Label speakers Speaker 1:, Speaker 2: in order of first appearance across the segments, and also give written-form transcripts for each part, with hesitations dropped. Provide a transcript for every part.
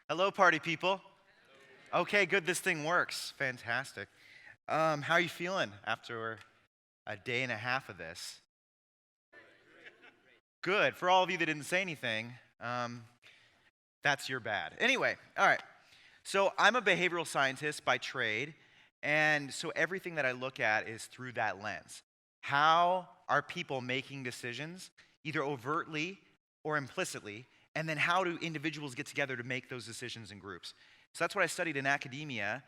Speaker 1: Hello, party people. Okay, good, this thing works. Fantastic. How are you feeling after a day and a half of this? Good. For all of you that didn't say anything, that's your bad. Anyway, all right. So I'm a behavioral scientist by trade, and so everything that I look at is through that lens. How are people making decisions, either overtly or implicitly, and then how do individuals get together to make those decisions in groups? So that's what I studied in academia,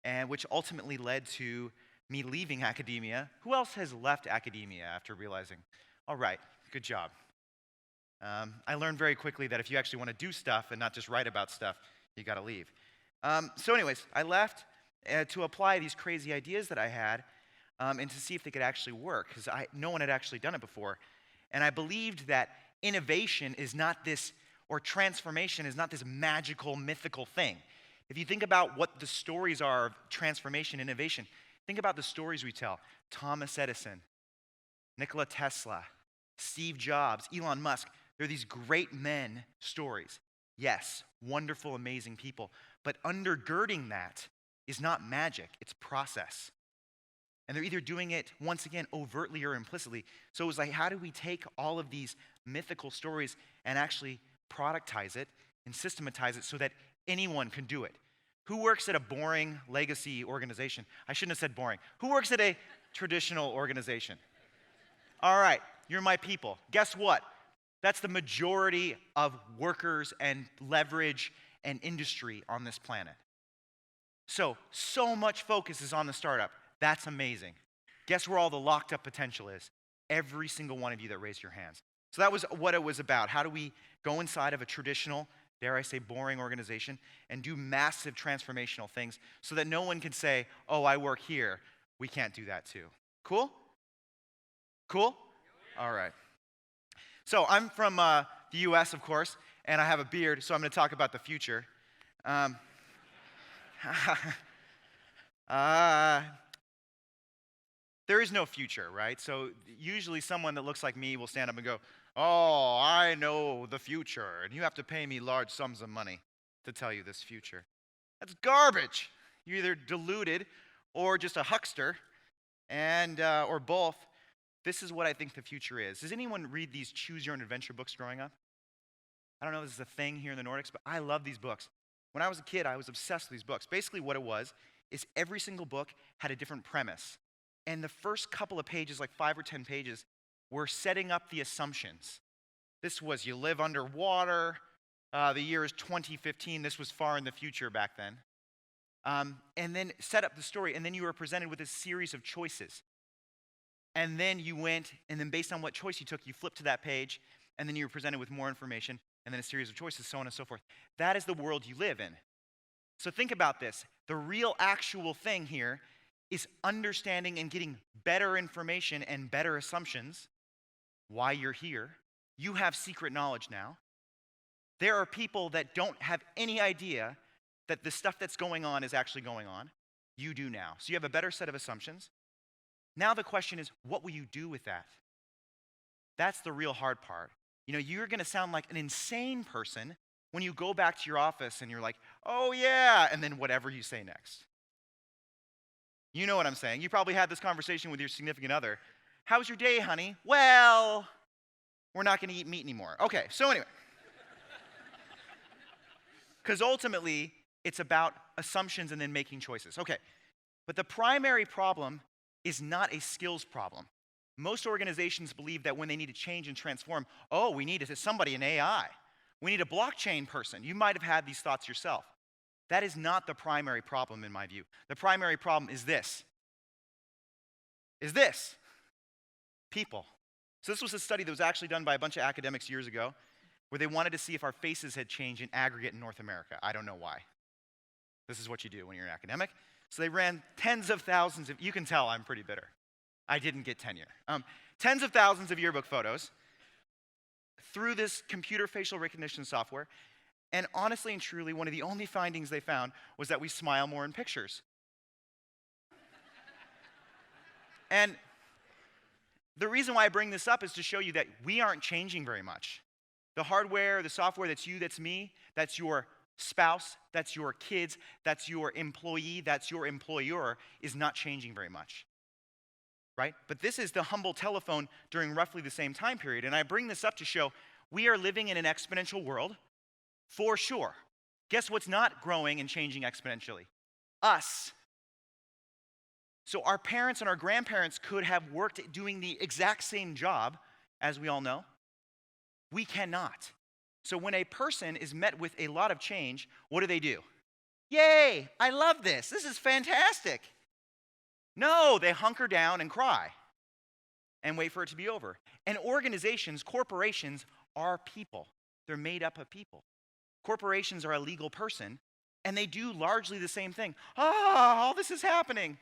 Speaker 1: and which ultimately led to me leaving academia. Who else has left academia after realizing, all right, good job? I learned very quickly that if you actually want to do stuff and not just write about stuff, you got to leave. So anyways, I left to apply these crazy ideas that I had and to see if they could actually work, because no one had actually done it before. And I believed that innovation is not this, or transformation is not this magical, mythical thing. If you think about what the stories are of transformation, innovation, think about the stories we tell. Thomas Edison, Nikola Tesla, Steve Jobs, Elon Musk. They're these great men stories. Yes, wonderful, amazing people. But undergirding that is not magic, it's process. And they're either doing it, once again, overtly or implicitly. So it was like, how do we take all of these mythical stories and actually productize it and systematize it so that anyone can do it? Who works at a boring legacy organization? I shouldn't have said boring. Who works at a traditional organization? All right, you're my people. Guess what? That's the majority of workers and leverage and industry on this planet. So much focus is on the startup. That's amazing. Guess where all the locked up potential is? Every single one of you that raised your hands. So that was what it was about. How do we go inside of a traditional, dare I say, boring organization and do massive transformational things so that no one can say, oh, I work here. We can't do that too. Cool? Cool? All right. So I'm from the US, of course, and I have a beard, so I'm going to talk about the future. There is no future, right? So usually someone that looks like me will stand up and go, oh, I know the future, and you have to pay me large sums of money to tell you this future. That's garbage. You're either deluded or just a huckster, and or both. This is what I think the future is. Does anyone read these Choose Your Own Adventure books growing up? I don't know if this is a thing here in the Nordics, but I love these books. When I was a kid, I was obsessed with these books. Basically what it was is every single book had a different premise. And the first couple of pages, like 5 or 10 pages, were setting up the assumptions. This was you live underwater. The year is 2015. This was far in the future back then. And then set up the story. And then you were presented with a series of choices. And then you went, and then based on what choice you took, you flipped to that page, and then you were presented with more information, and then a series of choices, so on and so forth. That is the world you live in. So think about this. The real actual thing here is understanding and getting better information and better assumptions why you're here. You have secret knowledge now. There are people that don't have any idea that the stuff that's going on is actually going on. You do now. So you have a better set of assumptions. Now the question is, what will you do with that? That's the real hard part. You know, you're going to sound like an insane person when you go back to your office and you're like, oh yeah, and then whatever you say next. You know what I'm saying. You probably had this conversation with your significant other. How's your day, honey? Well, we're not going to eat meat anymore. Okay, so anyway. Because ultimately, it's about assumptions and then making choices. Okay, but the primary problem is not a skills problem. Most organizations believe that when they need to change and transform, oh, we need somebody in AI. We need a blockchain person. You might have had these thoughts yourself. That is not the primary problem in my view. The primary problem is this. People. So this was a study that was actually done by a bunch of academics years ago where they wanted to see if our faces had changed in aggregate in North America. I don't know why. This is what you do when you're an academic. So they ran tens of thousands of, you can tell I'm pretty bitter. I didn't get tenure. Tens of thousands of yearbook photos through this computer facial recognition software. And honestly and truly, one of the only findings they found was that we smile more in pictures. And the reason why I bring this up is to show you that we aren't changing very much. The hardware, the software, that's you, that's me, that's your spouse, that's your kids, that's your employee, that's your employer, is not changing very much, right? But this is the humble telephone during roughly the same time period. And I bring this up to show we are living in an exponential world for sure. Guess what's not growing and changing exponentially? Us. So our parents and our grandparents could have worked doing the exact same job, as we all know. We cannot. So when a person is met with a lot of change, what do? Yay, I love this. This is fantastic. No, they hunker down and cry and wait for it to be over. And organizations, corporations, are people. They're made up of people. Corporations are a legal person, and they do largely the same thing. All this is happening.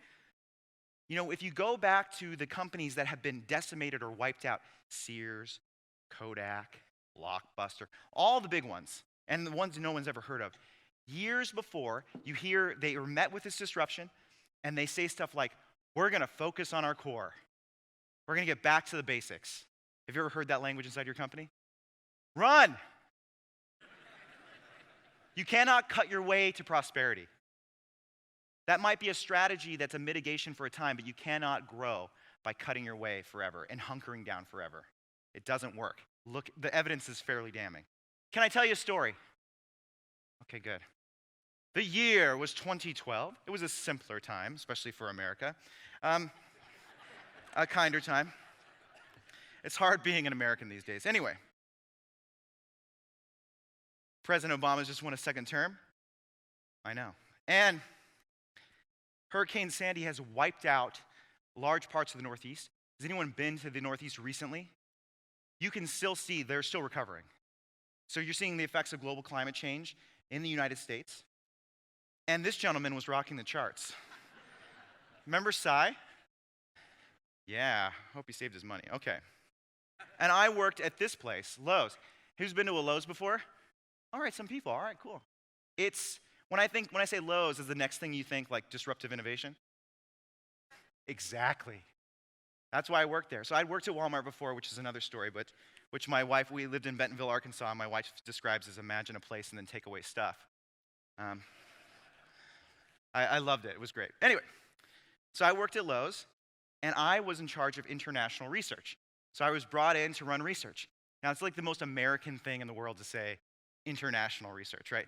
Speaker 1: You know, if you go back to the companies that have been decimated or wiped out, Sears, Kodak, Blockbuster, all the big ones, and the ones no one's ever heard of. Years before, you hear they are met with this disruption, and they say stuff like, we're going to focus on our core. We're going to get back to the basics. Have you ever heard that language inside your company? Run! You cannot cut your way to prosperity. That might be a strategy that's a mitigation for a time, but you cannot grow by cutting your way forever and hunkering down forever. It doesn't work. Look, the evidence is fairly damning. Can I tell you a story? Okay, good. The year was 2012. It was a simpler time, especially for America. A kinder time. It's hard being an American these days. Anyway, President Obama's just won a second term. I know. And Hurricane Sandy has wiped out large parts of the Northeast. Has anyone been to the Northeast recently? You can still see they're still recovering. So you're seeing the effects of global climate change in the United States. And this gentleman was rocking the charts. Remember Cy? Yeah, hope he saved his money. Okay. And I worked at this place, Lowe's. Who's been to a Lowe's before? All right, some people. All right, cool. It's when I say Lowe's, is the next thing you think like disruptive innovation? Exactly. That's why I worked there. So I'd worked at Walmart before, which is another story, but which my wife, we lived in Bentonville, Arkansas, and my wife describes as imagine a place and then take away stuff. I loved it. It was great. Anyway, so I worked at Lowe's, and I was in charge of international research. So I was brought in to run research. Now, it's like the most American thing in the world to say international research, right?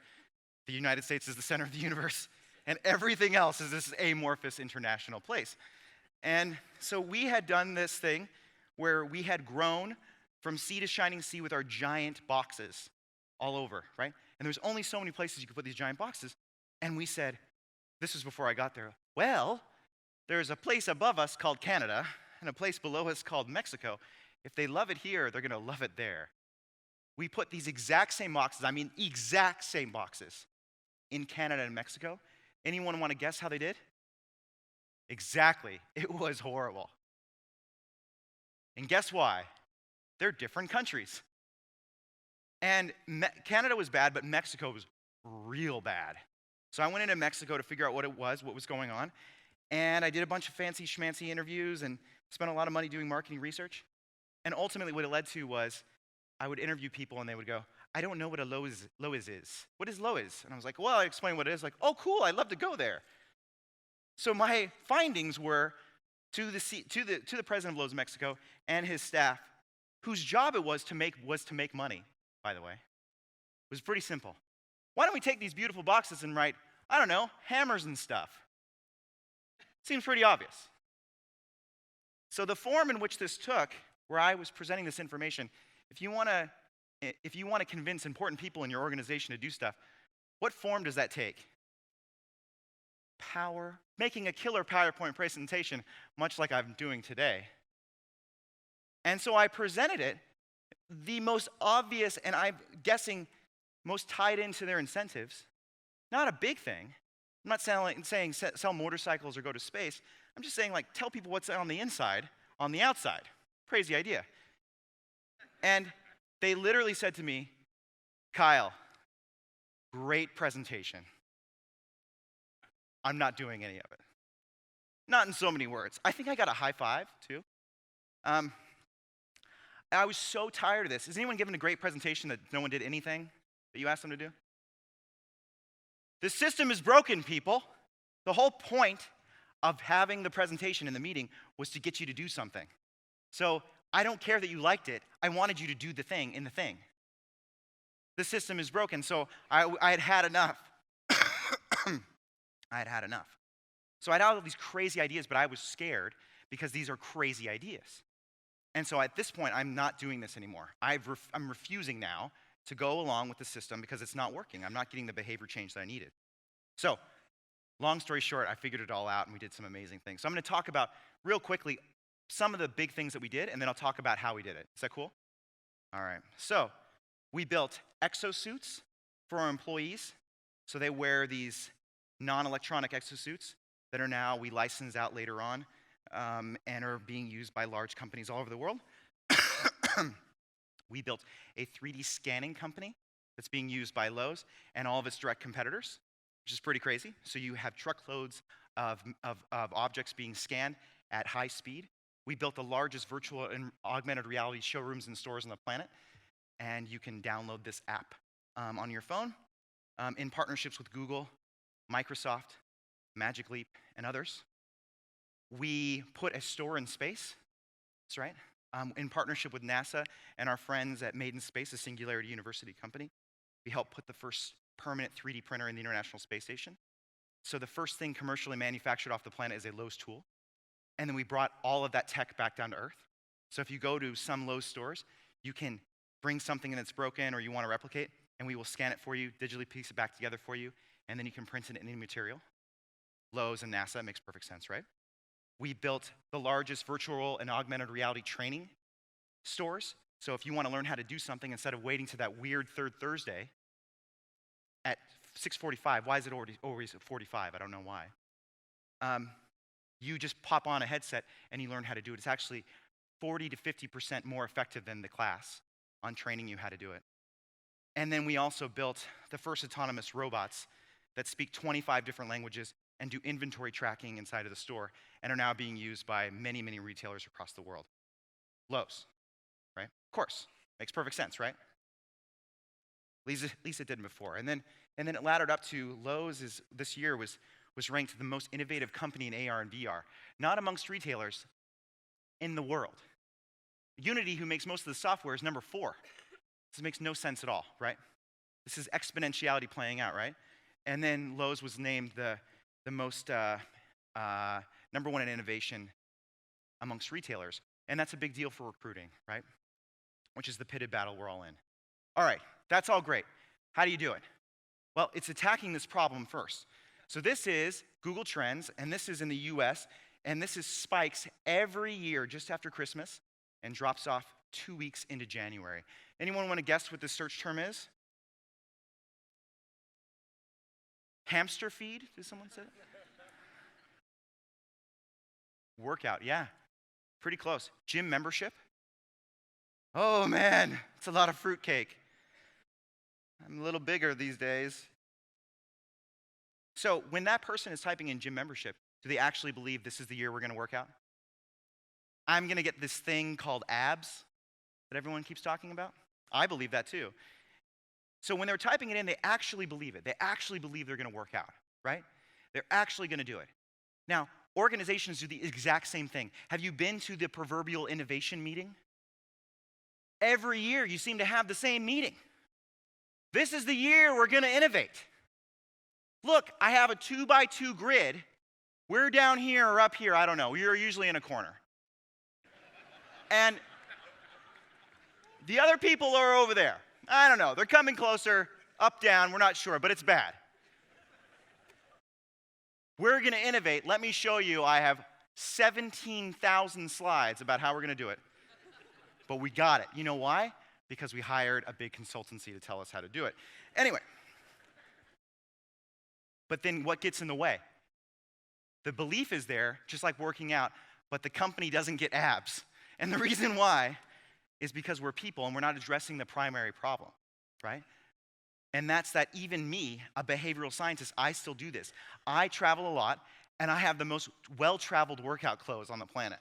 Speaker 1: The United States is the center of the universe, and everything else is this amorphous international place. And so we had done this thing where we had grown from sea to shining sea with our giant boxes all over, right? And there was only so many places you could put these giant boxes. And we said, this was before I got there, well, there's a place above us called Canada and a place below us called Mexico. If they love it here, they're going to love it there. We put these exact same boxes, I mean exact same boxes, in Canada and Mexico. Anyone want to guess how they did? Exactly. It was horrible. And guess why? They're different countries. And Canada was bad, but Mexico was real bad. So I went into Mexico to figure out what was going on. And I did a bunch of fancy schmancy interviews and spent a lot of money doing marketing research. And ultimately what it led to was I would interview people and they would go, I don't know what a Lowe's is. What is Lowe's? And I was like, well, I explained what it is. Like, oh, cool, I'd love to go there. So my findings were to the president of Lowe's Mexico and his staff, whose job it was to make money, by the way. It was pretty simple. Why don't we take these beautiful boxes and write, I don't know, hammers and stuff? Seems pretty obvious. So the form in which this took, where I was presenting this information, if you want to convince important people in your organization to do stuff, what form does that take? Power, making a killer PowerPoint presentation, much like I'm doing today. And so I presented it, the most obvious, and I'm guessing most tied into their incentives. Not a big thing. I'm not saying sell motorcycles or go to space. I'm just saying, like, tell people what's on the inside, on the outside. Crazy idea. And they literally said to me, Kyle, great presentation. I'm not doing any of it. Not in so many words. I think I got a high five, too. I was so tired of this. Has anyone given a great presentation that no one did anything that you asked them to do? The system is broken, people. The whole point of having the presentation in the meeting was to get you to do something. So I don't care that you liked it. I wanted you to do the thing in the thing. The system is broken, so I had had enough. I had had enough. So I had all these crazy ideas, but I was scared because these are crazy ideas. And so at this point, I'm not doing this anymore. I'm refusing now to go along with the system because it's not working. I'm not getting the behavior change that I needed. So long story short, I figured it all out, and we did some amazing things. So I'm going to talk about, real quickly, some of the big things that we did, and then I'll talk about how we did it. Is that cool? All right. So we built exosuits for our employees. So they wear these non-electronic exosuits that are now, we license out later on, and are being used by large companies all over the world. We built a 3D scanning company that's being used by Lowe and all of its direct competitors, which is pretty crazy. So you have truckloads of objects being scanned at high speed. We built the largest virtual and augmented reality showrooms and stores on the planet, and you can download this app on your phone in partnerships with Google, Microsoft, Magic Leap, and others. We put a store in space, that's right, in partnership with NASA and our friends at Made in Space, a Singularity University company. We helped put the first permanent 3D printer in the International Space Station. So the first thing commercially manufactured off the planet is a Lowe's tool. And then we brought all of that tech back down to Earth. So if you go to some Lowe's stores, you can bring something that's broken or you want to replicate, and we will scan it for you, digitally piece it back together for you, and then you can print it in any material. Lowe's and NASA makes perfect sense, right? We built the largest virtual and augmented reality training stores. So if you want to learn how to do something, instead of waiting to that weird third Thursday at 6:45, why is it always at 45? I don't know why. You just pop on a headset and you learn how to do it. It's actually 40 to 50% more effective than the class on training you how to do it. And then we also built the first autonomous robots that speak 25 different languages and do inventory tracking inside of the store, and are now being used by many, many retailers across the world. Lowe's, right? Of course, makes perfect sense, right? At least it didn't before. And then it laddered up to Lowe's this year was ranked the most innovative company in AR and VR, not amongst retailers, in the world. Unity, who makes most of the software, is number 4. This makes no sense at all, right? This is exponentiality playing out, right? And then Lowe's was named the most number 1 in innovation amongst retailers. And that's a big deal for recruiting, right? Which is the pitted battle we're all in. All right, that's all great. How do you do it? Well, it's attacking this problem first. So this is Google Trends, and this is in the US, and this is spikes every year just after Christmas and drops off 2 weeks into January. Anyone want to guess what this search term is? Hamster feed? Did someone say that? Workout, yeah. Pretty close. Gym membership? Oh man, it's a lot of fruitcake. I'm a little bigger these days. So when that person is typing in gym membership, do they actually believe this is the year we're going to work out? I'm going to get this thing called abs that everyone keeps talking about? I believe that too. So when they're typing it in, they actually believe it. They actually believe they're going to work out, right? They're actually going to do it. Now, organizations do the exact same thing. Have you been to the proverbial innovation meeting? Every year you seem to have the same meeting. This is the year we're going to innovate. Look, I have a 2x2 grid. We're down here or up here, I don't know. You're usually in a corner. And the other people are over there. I don't know. They're coming closer, up, down, we're not sure, but it's bad. We're going to innovate. Let me show you. I have 17,000 slides about how we're going to do it. But we got it. You know why? Because we hired a big consultancy to tell us how to do it. Anyway. But then what gets in the way? The belief is there, just like working out, but the company doesn't get abs. And the reason why is because we're people and we're not addressing the primary problem, right? And that's that even me, a behavioral scientist, I still do this. I travel a lot, and I have the most well-traveled workout clothes on the planet.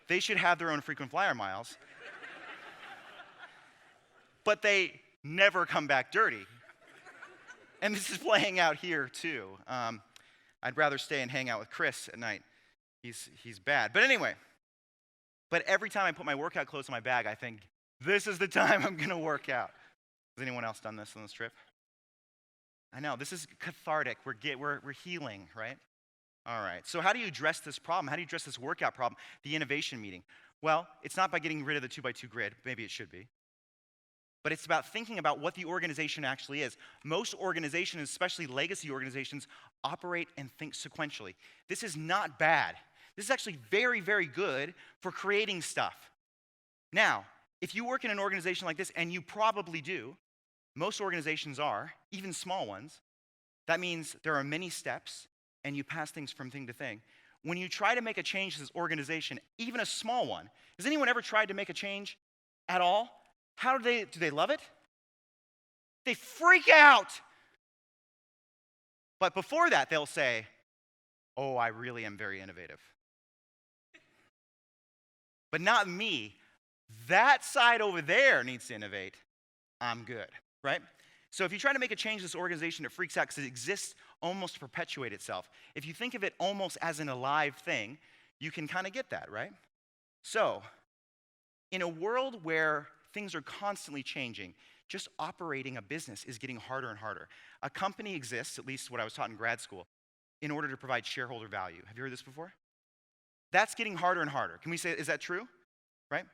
Speaker 1: They should have their own frequent flyer miles. But they never come back dirty, And this is playing out here too. I'd rather stay and hang out with Chris at night. He's bad. But anyway, every time I put my workout clothes in my bag, I think, this is the time I'm going to work out. Has anyone else done this on this trip? I know, this is cathartic. We're healing, right? All right, so how do you address this problem? How do you address this workout problem, the innovation meeting? Well, it's not by getting rid of the 2x2 grid. Maybe it should be. But it's about thinking about what the organization actually is. Most organizations, especially legacy organizations, operate and think sequentially. This is not bad. This is actually very, very good for creating stuff. Now, if you work in an organization like this, and you probably do, most organizations are, even small ones, that means there are many steps, and you pass things from thing to thing. When you try to make a change to this organization, even a small one, has anyone ever tried to make a change at all? How do they love it? They freak out. But before that, they'll say, oh, I really am very innovative. But not me. That side over there needs to innovate. I'm good, right? So if you try to make a change to this organization, it freaks out because it exists almost to perpetuate itself. If you think of it almost as an alive thing, you can kind of get that, right? So, in a world where things are constantly changing, just operating a business is getting harder and harder. A company exists, at least what I was taught in grad school, in order to provide shareholder value. Have you heard this before? That's getting harder and harder. Can we say, is that true? Right?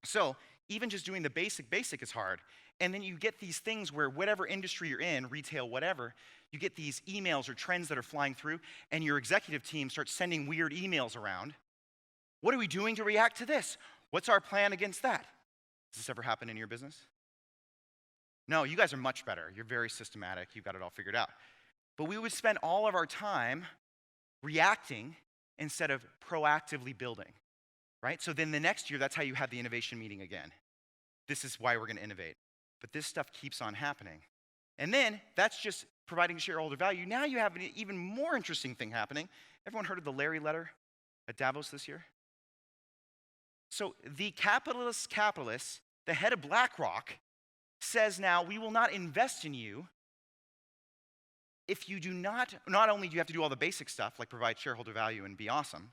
Speaker 1: So, even just doing the basic is hard. And then you get these things where whatever industry you're in, retail, whatever, you get these emails or trends that are flying through, and your executive team starts sending weird emails around. What are we doing to react to this? What's our plan against that? Has this ever happened in your business? No, you guys are much better. You're very systematic. You've got it all figured out. But we would spend all of our time reacting instead of proactively building, right? So then the next year, that's how you have the innovation meeting again. This is why we're going to innovate. But this stuff keeps on happening. And then that's just providing shareholder value. Now you have an even more interesting thing happening. Everyone heard of the Larry letter at Davos this year? So the capitalist, the head of BlackRock, says now we will not invest in you if you do not only do you have to do all the basic stuff like provide shareholder value and be awesome,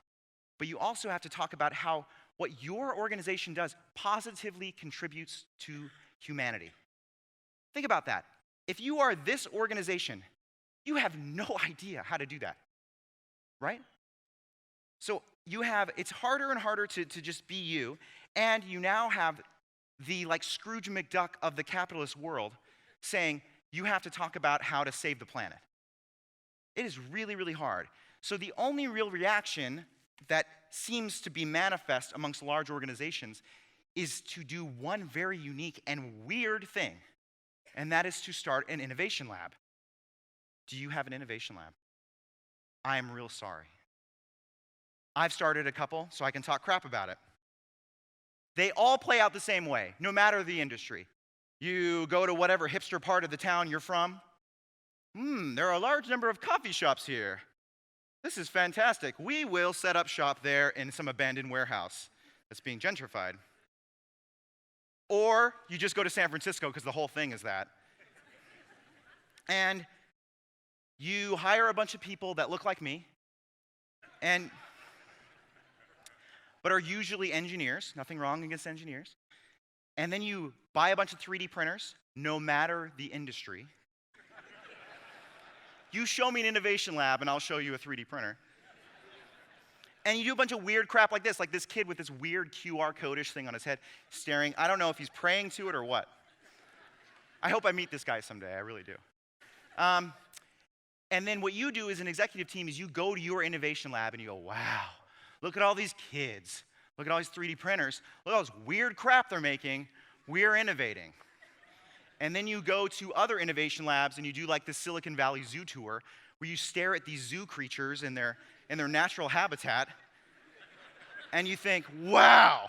Speaker 1: but you also have to talk about how what your organization does positively contributes to humanity. Think about that. If you are this organization, you have no idea how to do that, right? So it's harder and harder to just be you, and you now have the like Scrooge McDuck of the capitalist world saying you have to talk about how to save the planet. It is really, really hard. So the only real reaction that seems to be manifest amongst large organizations is to do one very unique and weird thing, and that is to start an innovation lab. Do you have an innovation lab? I am real sorry. I've started a couple, so I can talk crap about it. They all play out the same way, no matter the industry. You go to whatever hipster part of the town you're from. There are a large number of coffee shops here. This is fantastic. We will set up shop there in some abandoned warehouse that's being gentrified. Or you just go to San Francisco because the whole thing is that. And you hire a bunch of people that look like me, but are usually engineers, nothing wrong against engineers. And then you buy a bunch of 3D printers, no matter the industry. You show me an innovation lab and I'll show you a 3D printer. And you do a bunch of weird crap like this kid with this weird QR code-ish thing on his head, staring. I don't know if he's praying to it or what. I hope I meet this guy someday, I really do. And then what you do as an executive team is you go to your innovation lab and you go, wow, look at all these kids. Look at all these 3D printers. Look at all this weird crap they're making. We're innovating. And then you go to other innovation labs and you do like the Silicon Valley Zoo tour where you stare at these zoo creatures in their natural habitat and you think, wow,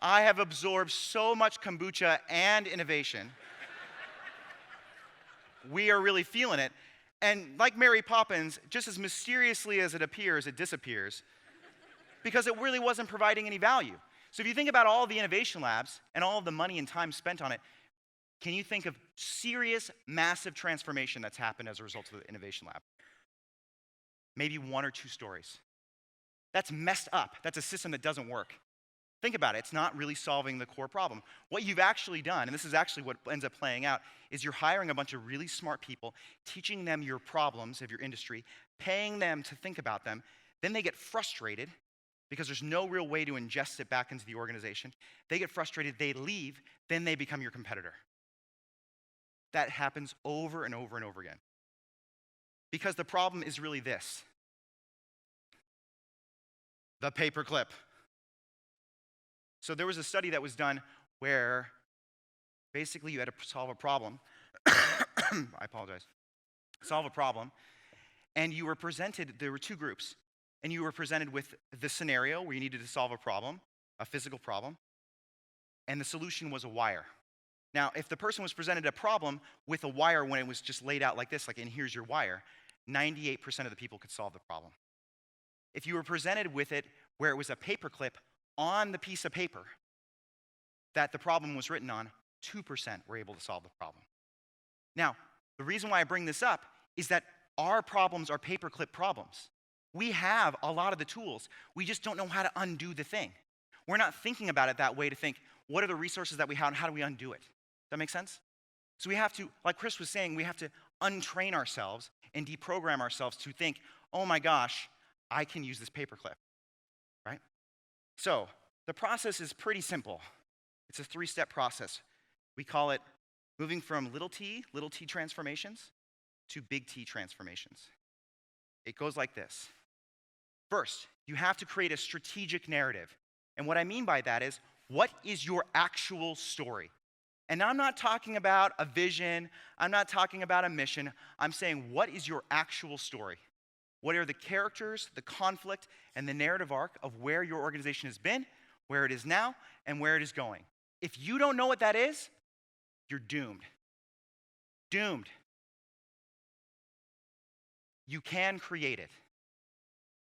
Speaker 1: I have absorbed so much kombucha and innovation. We are really feeling it. And like Mary Poppins, just as mysteriously as it appears, it disappears because it really wasn't providing any value. So if you think about all the innovation labs and all of the money and time spent on it, Can you think of serious, massive transformation that's happened as a result of the innovation lab? Maybe 1 or 2 stories. That's messed up. That's a system that doesn't work. Think about it. It's not really solving the core problem. What you've actually done, and this is actually what ends up playing out, is you're hiring a bunch of really smart people, teaching them your problems of your industry, paying them to think about them. Then they get frustrated because there's no real way to ingest it back into the organization. They get frustrated, they leave, then they become your competitor. That happens over and over and over again. Because the problem is really this: the paperclip. So there was a study that was done where basically you had to solve a problem. I apologize. Solve a problem. And you were presented, there were 2 groups. And you were presented with the scenario where you needed to solve a problem, a physical problem. And the solution was a wire. Now, if the person was presented a problem with a wire when it was just laid out like this, like, and here's your wire, 98% of the people could solve the problem. If you were presented with it where it was a paperclip on the piece of paper that the problem was written on, 2% were able to solve the problem. Now, the reason why I bring this up is that our problems are paperclip problems. We have a lot of the tools. We just don't know how to undo the thing. We're not thinking about it that way to think, what are the resources that we have and how do we undo it? Does that make sense? So we have to, like Chris was saying, we have to untrain ourselves and deprogram ourselves to think, oh my gosh, I can use this paperclip, right? So the process is pretty simple. It's a 3-step process. We call it moving from little t transformations to big T transformations. It goes like this. First, you have to create a strategic narrative. And what I mean by that is, what is your actual story? And I'm not talking about a vision. I'm not talking about a mission. I'm saying, what is your actual story? What are the characters, the conflict, and the narrative arc of where your organization has been, where it is now, and where it is going? If you don't know what that is, you're doomed. Doomed. You can create it.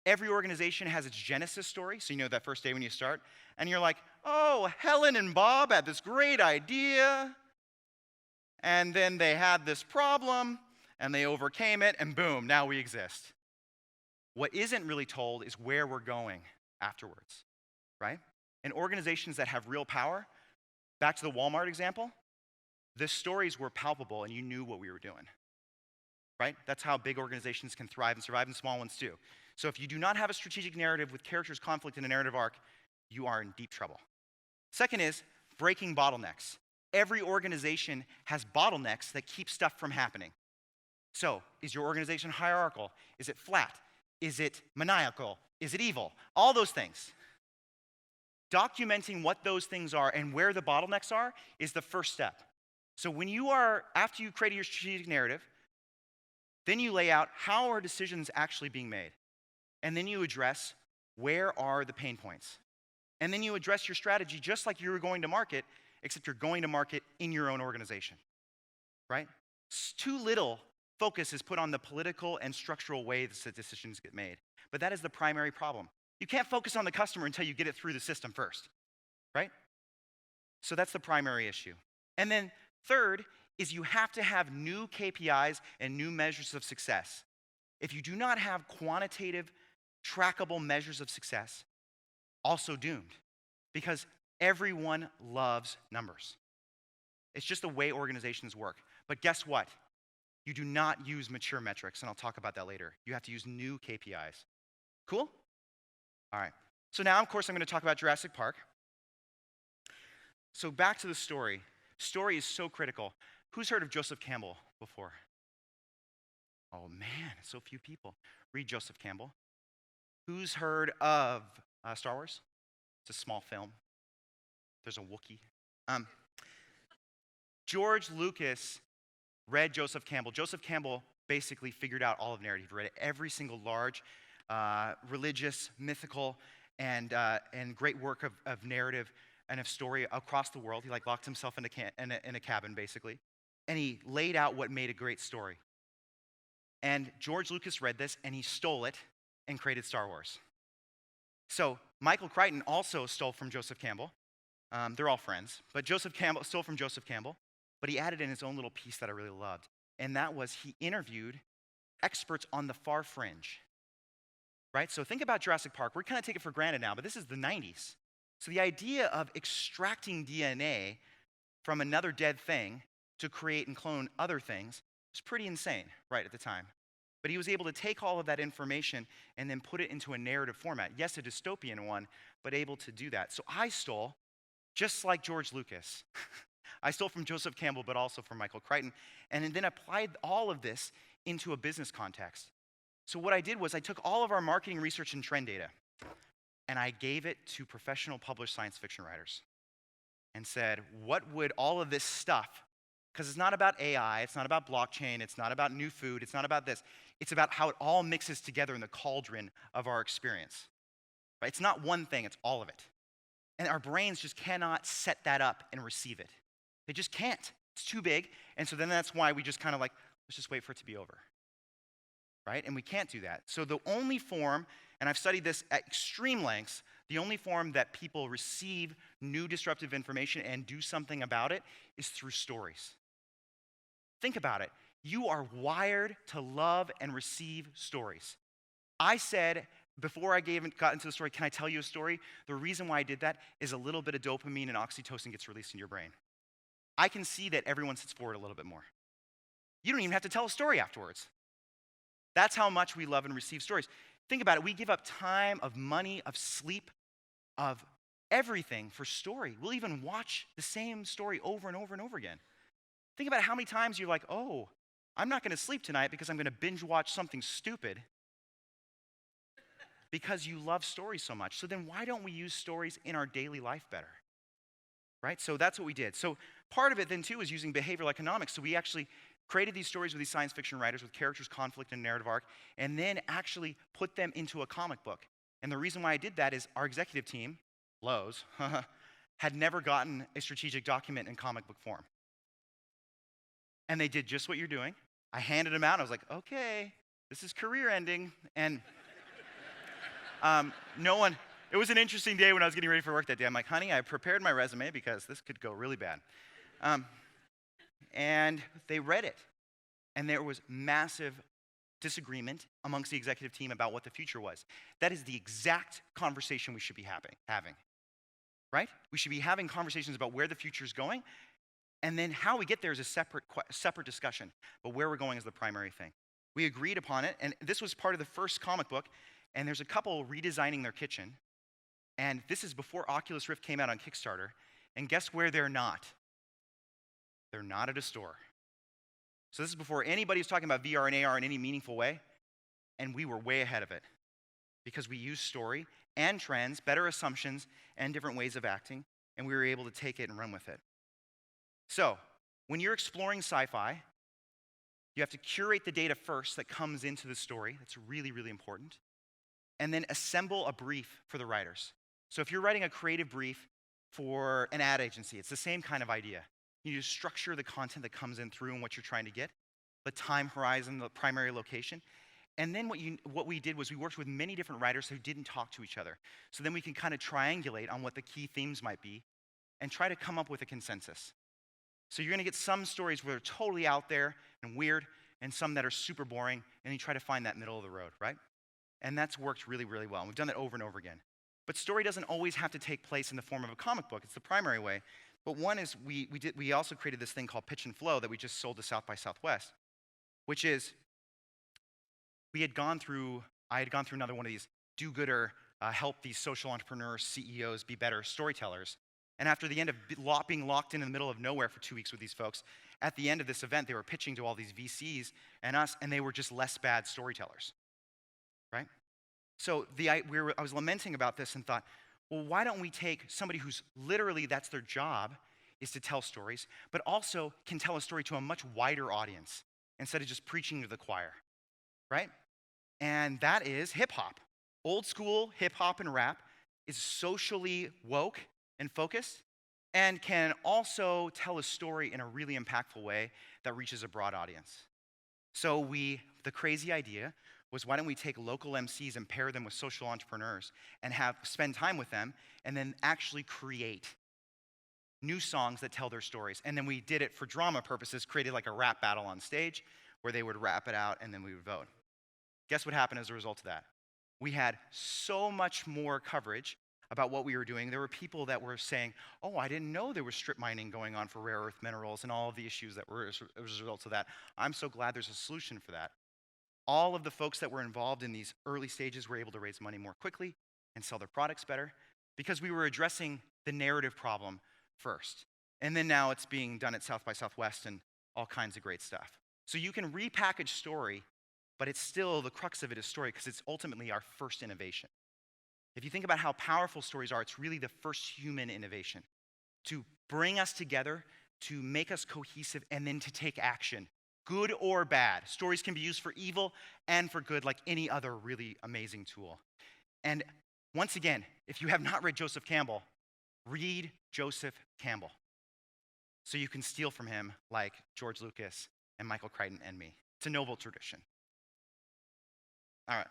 Speaker 1: Every organization has its genesis story, so you know that first day when you start, and you're like, oh, Helen and Bob had this great idea, and then they had this problem, and they overcame it, and boom, now we exist. What isn't really told is where we're going afterwards, right? And organizations that have real power, back to the Walmart example, the stories were palpable, and you knew what we were doing, right? That's how big organizations can thrive and survive, and small ones too. So if you do not have a strategic narrative with characters, conflict, and a narrative arc, you are in deep trouble. Second is breaking bottlenecks. Every organization has bottlenecks that keep stuff from happening. So is your organization hierarchical? Is it flat? Is it maniacal? Is it evil? All those things. Documenting what those things are and where the bottlenecks are is the first step. So when you are, after you create your strategic narrative, then you lay out how are decisions actually being made. And then you address where are the pain points. And then you address your strategy just like you were going to market, except you're going to market in your own organization, right? Too little focus is put on the political and structural ways that decisions get made. But that is the primary problem. You can't focus on the customer until you get it through the system first, right? So that's the primary issue. And then third is you have to have new KPIs and new measures of success. If you do not have quantitative, trackable measures of success, also doomed, because everyone loves numbers. It's just the way organizations work. But guess what? You do not use mature metrics, and I'll talk about that later. You have to use new KPIs. Cool? All right. So now, of course, I'm going to talk about Jurassic Park. So back to the story. Story is so critical. Who's heard of Joseph Campbell before? Oh man, so few people. Read Joseph Campbell. Who's heard of Star Wars? It's a small film. There's a Wookiee. George Lucas read Joseph Campbell. Joseph Campbell basically figured out all of narrative. He read every single large, religious, mythical, and great work of narrative and of story across the world. He locked himself in a cabin, basically. And he laid out what made a great story. And George Lucas read this, and he stole it and created Star Wars. So Michael Crichton also stole from Joseph Campbell. They're all friends. But Joseph Campbell stole from Joseph Campbell. but he added in his own little piece that I really loved. And that was he interviewed experts on the far fringe, right? So think about Jurassic Park. We kind of take it for granted now, but this is the 90s. So the idea of extracting DNA from another dead thing to create and clone other things was pretty insane right at the time. But he was able to take all of that information and then put it into a narrative format. Yes, a dystopian one, but able to do that. So I stole, just like George Lucas, I stole from Joseph Campbell, but also from Michael Crichton, and then applied all of this into a business context. So what I did was I took all of our marketing research and trend data, and I gave it to professional published science fiction writers and said, what would all of this stuff, because it's not about AI, it's not about blockchain, it's not about new food, it's not about this. It's about how it all mixes together in the cauldron of our experience. Right? It's not one thing, it's all of it. And our brains just cannot set that up and receive it. They just can't. It's too big. And so then that's why we just kind of like, let's just wait for it to be over. Right? And we can't do that. So the only form, and I've studied this at extreme lengths, the only form that people receive new disruptive information and do something about it is through stories. Think about it. You are wired to love and receive stories. I said, before I got into the story, can I tell you a story? The reason why I did that is a little bit of dopamine and oxytocin gets released in your brain. I can see that everyone sits forward a little bit more. You don't even have to tell a story afterwards. That's how much we love and receive stories. Think about it. We give up time, of money, of sleep, of everything for story. We'll even watch the same story over and over and over again. Think about how many times you're like, oh, I'm not going to sleep tonight because I'm going to binge watch something stupid because you love stories so much. So then why don't we use stories in our daily life better? Right? So that's what we did. So part of it then too is using behavioral economics. So we actually created these stories with these science fiction writers with characters, conflict, and narrative arc, and then actually put them into a comic book. And the reason why I did that is our executive team, Lowe's, had never gotten a strategic document in comic book form. And they did just what you're doing. I handed them out. I was like, okay, this is career ending. And it was an interesting day when I was getting ready for work that day. I'm like, honey, I prepared my resume because this could go really bad. And they read it. And there was massive disagreement amongst the executive team about what the future was. That is the exact conversation we should be having. Right? We should be having conversations about where the future is going. And then how we get there is a separate discussion, but where we're going is the primary thing. We agreed upon it, and this was part of the first comic book, and there's a couple redesigning their kitchen, and this is before Oculus Rift came out on Kickstarter, and guess where they're not? They're not at a store. So this is before anybody was talking about VR and AR in any meaningful way, and we were way ahead of it because we used story and trends, better assumptions, and different ways of acting, and we were able to take it and run with it. So, when you're exploring sci-fi, you have to curate the data first that comes into the story. That's really, really important. And then assemble a brief for the writers. So if you're writing a creative brief for an ad agency, it's the same kind of idea. You need to structure the content that comes in through and what you're trying to get, the time horizon, the primary location. And then what we did was we worked with many different writers who didn't talk to each other. So then we can kind of triangulate on what the key themes might be and try to come up with a consensus. So you're going to get some stories where they're totally out there and weird, and some that are super boring, and you try to find that middle of the road, right? And that's worked really, really well. And we've done that over and over again. But story doesn't always have to take place in the form of a comic book. It's the primary way. But one is we also created this thing called Pitch and Flow that we just sold to South by Southwest, which is I had gone through another one of these do-gooder, help these social entrepreneurs, CEOs be better storytellers. And after the end of being locked in the middle of nowhere for 2 weeks with these folks, at the end of this event, they were pitching to all these VCs and us, and they were just less bad storytellers, right? So I was lamenting about this and thought, well, why don't we take somebody who's literally, that's their job, is to tell stories, but also can tell a story to a much wider audience instead of just preaching to the choir, right? And that is hip hop. Old school hip hop and rap is socially woke and focused, and can also tell a story in a really impactful way that reaches a broad audience. So the crazy idea was, why don't we take local MCs and pair them with social entrepreneurs and spend time with them and then actually create new songs that tell their stories. And then we did it for drama purposes, created like a rap battle on stage where they would rap it out and then we would vote. Guess what happened as a result of that? We had so much more coverage about what we were doing. There were people that were saying, oh, I didn't know there was strip mining going on for rare earth minerals and all of the issues that were as a result of that. I'm so glad there's a solution for that. All of the folks that were involved in these early stages were able to raise money more quickly and sell their products better because we were addressing the narrative problem first. And then now it's being done at South by Southwest and all kinds of great stuff. So you can repackage story, but it's still, the crux of it is story because it's ultimately our first innovation. If you think about how powerful stories are, it's really the first human innovation to bring us together, to make us cohesive, and then to take action, good or bad. Stories can be used for evil and for good like any other really amazing tool. And once again, if you have not read Joseph Campbell, read Joseph Campbell so you can steal from him like George Lucas and Michael Crichton and me. It's a noble tradition. All right,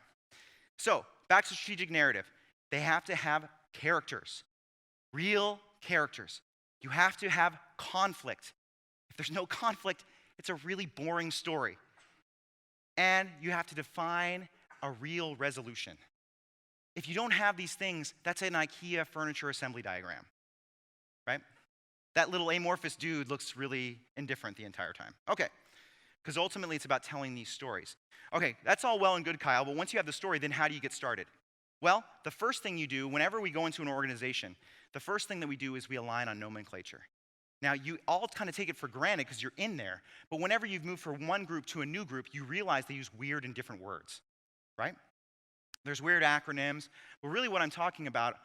Speaker 1: so back to strategic narrative. They have to have characters, real characters. You have to have conflict. If there's no conflict, it's a really boring story. And you have to define a real resolution. If you don't have these things, that's an IKEA furniture assembly diagram, right? That little amorphous dude looks really indifferent the entire time. Okay, because ultimately it's about telling these stories. Okay, that's all well and good, Kyle, but once you have the story, then how do you get started? Well, the first thing you do, whenever we go into an organization, the first thing that we do is we align on nomenclature. Now, you all kind of take it for granted because you're in there, but whenever you've moved from one group to a new group, you realize they use weird and different words, right? There's weird acronyms, but really what I'm talking about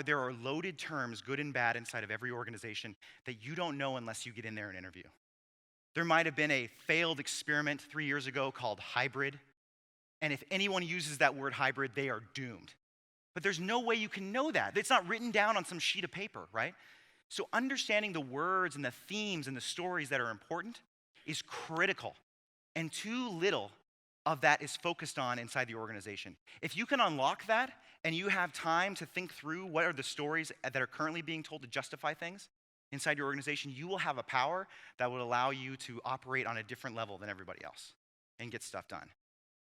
Speaker 1: there are loaded terms, good and bad, inside of every organization that you don't know unless you get in there and interview. There might have been a failed experiment 3 years ago called hybrid, and if anyone uses that word hybrid, they are doomed. But there's no way you can know that. It's not written down on some sheet of paper, right? So understanding the words and the themes and the stories that are important is critical, and too little of that is focused on inside the organization. If you can unlock that and you have time to think through what are the stories that are currently being told to justify things inside your organization, you will have a power that will allow you to operate on a different level than everybody else and get stuff done.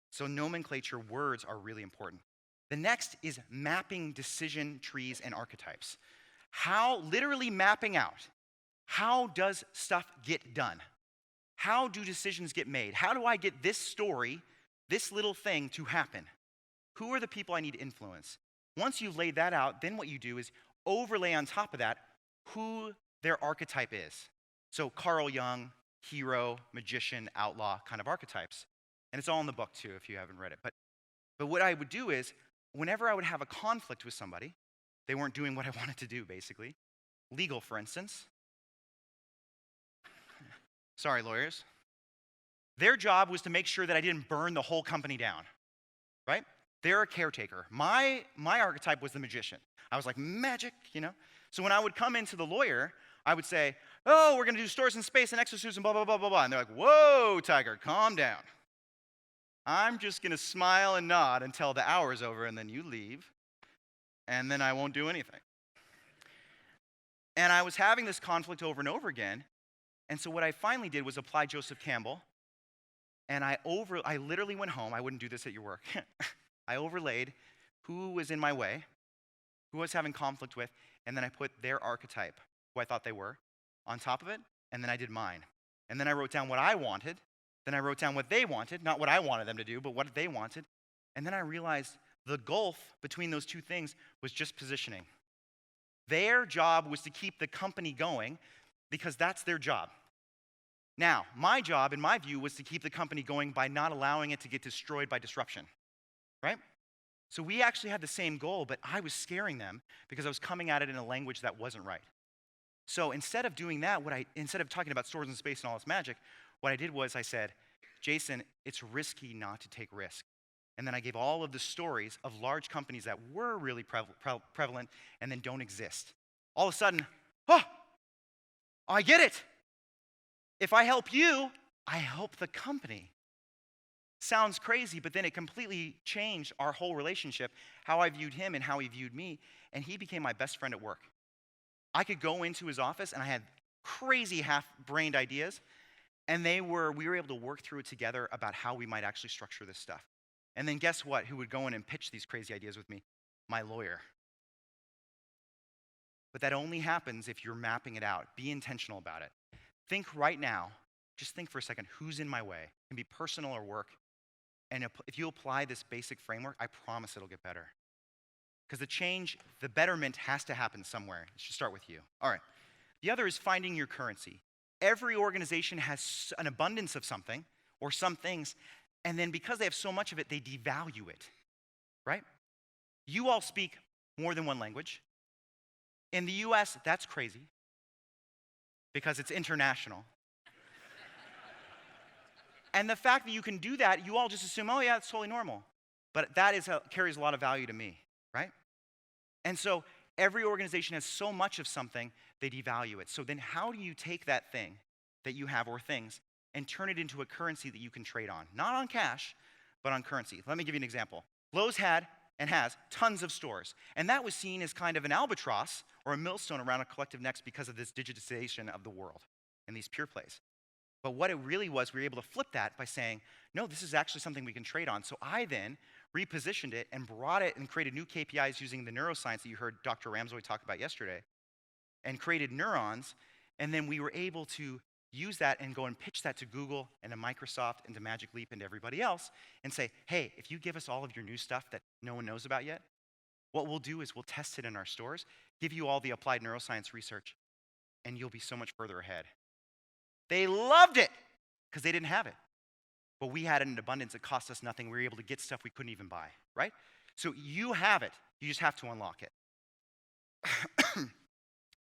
Speaker 1: So nomenclature, words are really important. The next is mapping decision trees and archetypes. Literally mapping out, how does stuff get done? How do decisions get made? How do I get this story, this little thing to happen? Who are the people I need to influence? Once you've laid that out, then what you do is overlay on top of that who their archetype is. So Carl Jung, hero, magician, outlaw kind of archetypes. And it's all in the book too if you haven't read it. But what I would do is, whenever I would have a conflict with somebody, they weren't doing what I wanted to do, basically. Legal, for instance. Sorry, lawyers. Their job was to make sure that I didn't burn the whole company down, right? They're a caretaker. My archetype was the magician. I was like, magic, you know? So when I would come into the lawyer, I would say, oh, we're going to do stores in space and exosuits and blah, blah, blah, blah, blah. And they're like, whoa, Tiger, calm down. I'm just going to smile and nod until the hour's over, and then you leave, and then I won't do anything. And I was having this conflict over and over again, and so what I finally did was apply Joseph Campbell, and I literally went home. I wouldn't do this at your work. I overlaid who was in my way, who I was having conflict with, and then I put their archetype, who I thought they were, on top of it, and then I did mine. And then I wrote down what I wanted, then I wrote down what they wanted, not what I wanted them to do, but what they wanted. And then I realized the gulf between those two things was just positioning. Their job was to keep the company going because that's their job. Now, my job, in my view, was to keep the company going by not allowing it to get destroyed by disruption, right? So we actually had the same goal, but I was scaring them because I was coming at it in a language that wasn't right. So instead of doing that, instead of talking about stores in space and all this magic, what I did was I said, Jason, it's risky not to take risk. And then I gave all of the stories of large companies that were really prevalent and then don't exist. All of a sudden, I get it. If I help you, I help the company. Sounds crazy, but then it completely changed our whole relationship, how I viewed him and how he viewed me, and he became my best friend at work. I could go into his office and I had crazy half-brained ideas, and we were able to work through it together about how we might actually structure this stuff. And then guess what? Who would go in and pitch these crazy ideas with me? My lawyer. But that only happens if you're mapping it out. Be intentional about it. Think right now, just think for a second, who's in my way? It can be personal or work. And if you apply this basic framework, I promise it'll get better. Because the betterment has to happen somewhere. It should start with you. All right. The other is finding your currency. Every organization has an abundance of something or some things, and then because they have so much of it, they devalue it, right? You all speak more than one language. In the US, that's crazy because it's international. And the fact that you can do that, you all just assume, oh yeah, it's totally normal. But that carries a lot of value to me, right? And so every organization has so much of something, they devalue it. So then how do you take that thing that you have or things and turn it into a currency that you can trade on? Not on cash, but on currency. Let me give you an example. Lowe's had and has tons of stores. And that was seen as kind of an albatross or a millstone around a collective necks because of this digitization of the world and these pure plays. But what it really was, we were able to flip that by saying, no, this is actually something we can trade on. So I then repositioned it and brought it and created new KPIs using the neuroscience that you heard Dr. Ramsey talk about yesterday, and created neurons. And then we were able to use that and go and pitch that to Google and to Microsoft and to Magic Leap and to everybody else and say, hey, if you give us all of your new stuff that no one knows about yet, what we'll do is we'll test it in our stores, give you all the applied neuroscience research, and you'll be so much further ahead. They loved it because they didn't have it. But we had it in abundance. It cost us nothing. We were able to get stuff we couldn't even buy, right? So you have it. You just have to unlock it.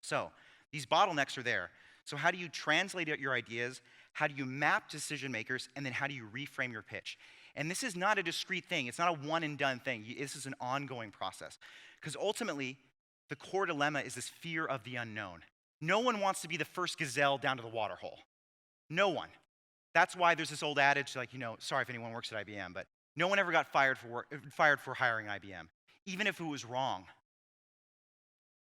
Speaker 1: So these bottlenecks are there. So how do you translate out your ideas? How do you map decision makers? And then how do you reframe your pitch? And this is not a discrete thing. It's not a one and done thing. This is an ongoing process. Because ultimately, the core dilemma is this fear of the unknown. No one wants to be the first gazelle down to the water hole. No one. That's why there's this old adage, like, sorry if anyone works at IBM, but no one ever got fired for hiring IBM, even if it was wrong.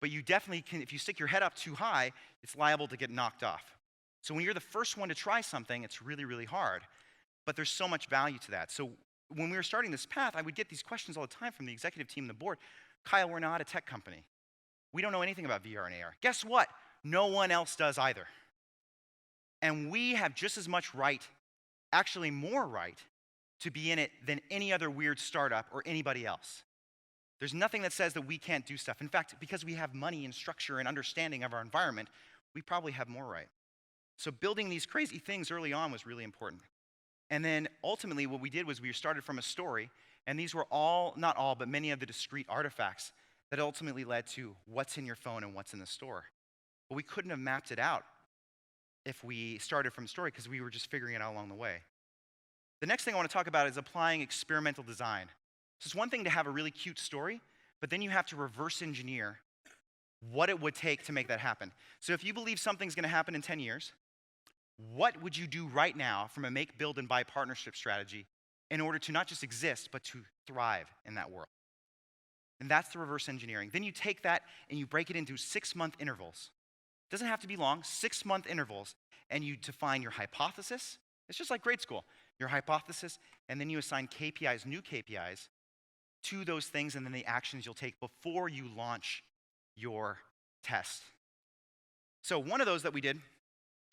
Speaker 1: But you definitely can, if you stick your head up too high, it's liable to get knocked off. So when you're the first one to try something, it's really, really hard. But there's so much value to that. So when we were starting this path, I would get these questions all the time from the executive team and the board. Kyle, we're not a tech company. We don't know anything about VR and AR. Guess what? No one else does either. And we have just as much right, actually more right, to be in it than any other weird startup or anybody else. There's nothing that says that we can't do stuff. In fact, because we have money and structure and understanding of our environment, we probably have more right. So building these crazy things early on was really important. And then ultimately what we did was we started from a story, and these were all, not all, but many of the discrete artifacts that ultimately led to what's in your phone and what's in the store. But we couldn't have mapped it out if we started from a story because we were just figuring it out along the way. The next thing I want to talk about is applying experimental design. So it's one thing to have a really cute story, but then you have to reverse engineer what it would take to make that happen. So if you believe something's going to happen in 10 years, what would you do right now from a make, build, and buy partnership strategy in order to not just exist, but to thrive in that world? And that's the reverse engineering. Then you take that and you break it into 6-month intervals. It doesn't have to be long, 6-month intervals, and you define your hypothesis. It's just like grade school. Your hypothesis, and then you assign KPIs, new KPIs, to those things, and then the actions you'll take before you launch your test. So one of those that we did,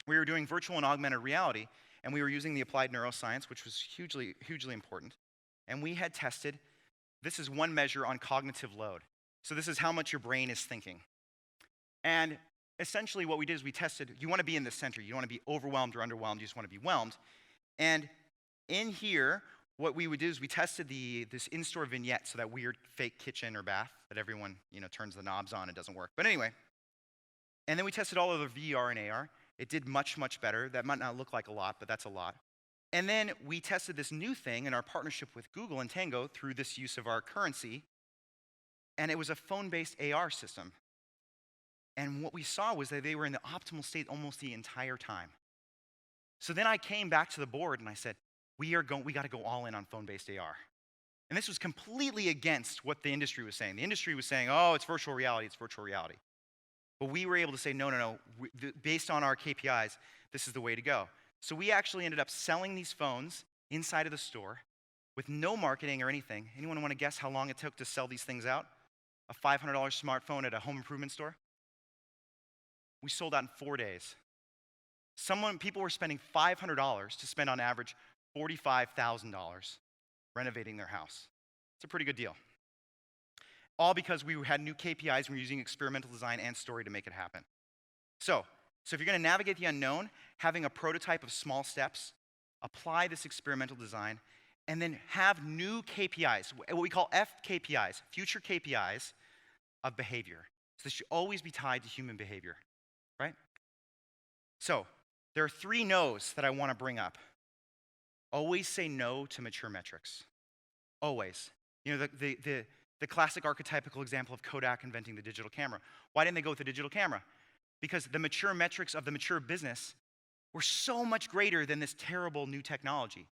Speaker 1: we were doing virtual and augmented reality, and we were using the applied neuroscience, which was hugely, hugely important. And we had tested, this is one measure on cognitive load. So this is how much your brain is thinking. And essentially what we did is we tested, you want to be in the center. You don't want to be overwhelmed or underwhelmed. You just want to be whelmed. And in here, what we would do is we tested this in-store vignette, so that weird fake kitchen or bath that everyone turns the knobs on, it doesn't work. But anyway, and then we tested all of the VR and AR. It did much, much better. That might not look like a lot, but that's a lot. And then we tested this new thing in our partnership with Google and Tango through this use of our currency, and it was a phone-based AR system. And what we saw was that they were in the optimal state almost the entire time. So then I came back to the board and I said, we got to go all in on phone-based AR. And this was completely against what the industry was saying. The industry was saying, oh, it's virtual reality, it's virtual reality. But we were able to say, no, based on our KPIs, this is the way to go. So we actually ended up selling these phones inside of the store with no marketing or anything. Anyone want to guess how long it took to sell these things out? A $500 smartphone at a home improvement store? We sold out in 4 days. People were spending $500 to spend on average $45,000 renovating their house. It's a pretty good deal. All because we had new KPIs and we were using experimental design and story to make it happen. So if you're going to navigate the unknown, having a prototype of small steps, apply this experimental design, and then have new KPIs, what we call FKPIs, future KPIs of behavior. So this should always be tied to human behavior, right? So there are 3 no's that I want to bring up. Always say no to mature metrics. Always. You know, the classic archetypical example of Kodak inventing the digital camera. Why didn't they go with the digital camera? Because the mature metrics of the mature business were so much greater than this terrible new technology,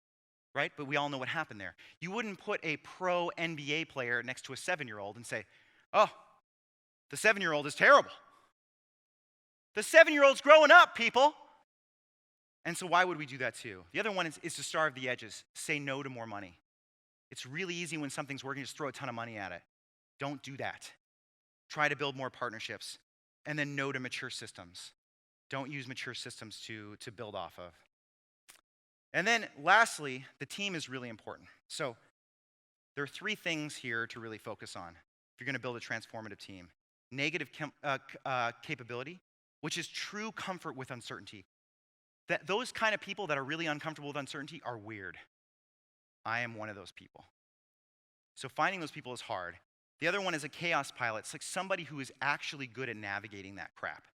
Speaker 1: right? But we all know what happened there. You wouldn't put a pro NBA player next to a 7-year-old and say, oh, the 7-year-old is terrible. The 7-year-old's growing up, people. And so why would we do that too? The other one is to starve the edges. Say no to more money. It's really easy when something's working, just throw a ton of money at it. Don't do that. Try to build more partnerships. And then no to mature systems. Don't use mature systems to build off of. And then lastly, the team is really important. So there are 3 things here to really focus on if you're going to build a transformative team. Negative capability, which is true comfort with uncertainty. Those kind of people that are really uncomfortable with uncertainty are weird. I am one of those people. So finding those people is hard. The other one is a chaos pilot. It's like somebody who is actually good at navigating that crap.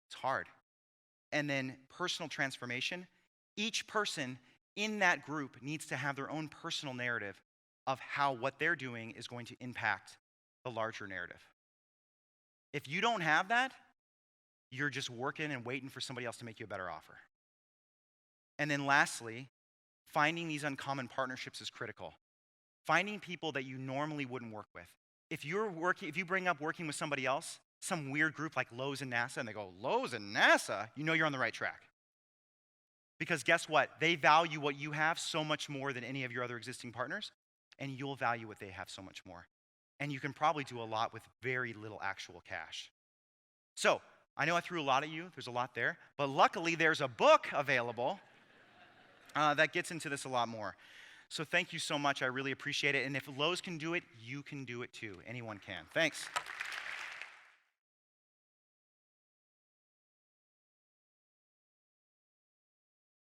Speaker 1: It's hard. And then personal transformation. Each person in that group needs to have their own personal narrative of how what they're doing is going to impact the larger narrative. If you don't have that, you're just working and waiting for somebody else to make you a better offer. And then lastly, finding these uncommon partnerships is critical. Finding people that you normally wouldn't work with. If you bring up working with somebody else, some weird group like Lowe's and NASA, and they go, Lowe's and NASA? You know you're on the right track. Because guess what? They value what you have so much more than any of your other existing partners, and you'll value what they have so much more. And you can probably do a lot with very little actual cash. So, I know I threw a lot at you. There's a lot there. But luckily, there's a book available that gets into this a lot more. So thank you so much. I really appreciate it. And if Lowe's can do it, you can do it too. Anyone can. Thanks.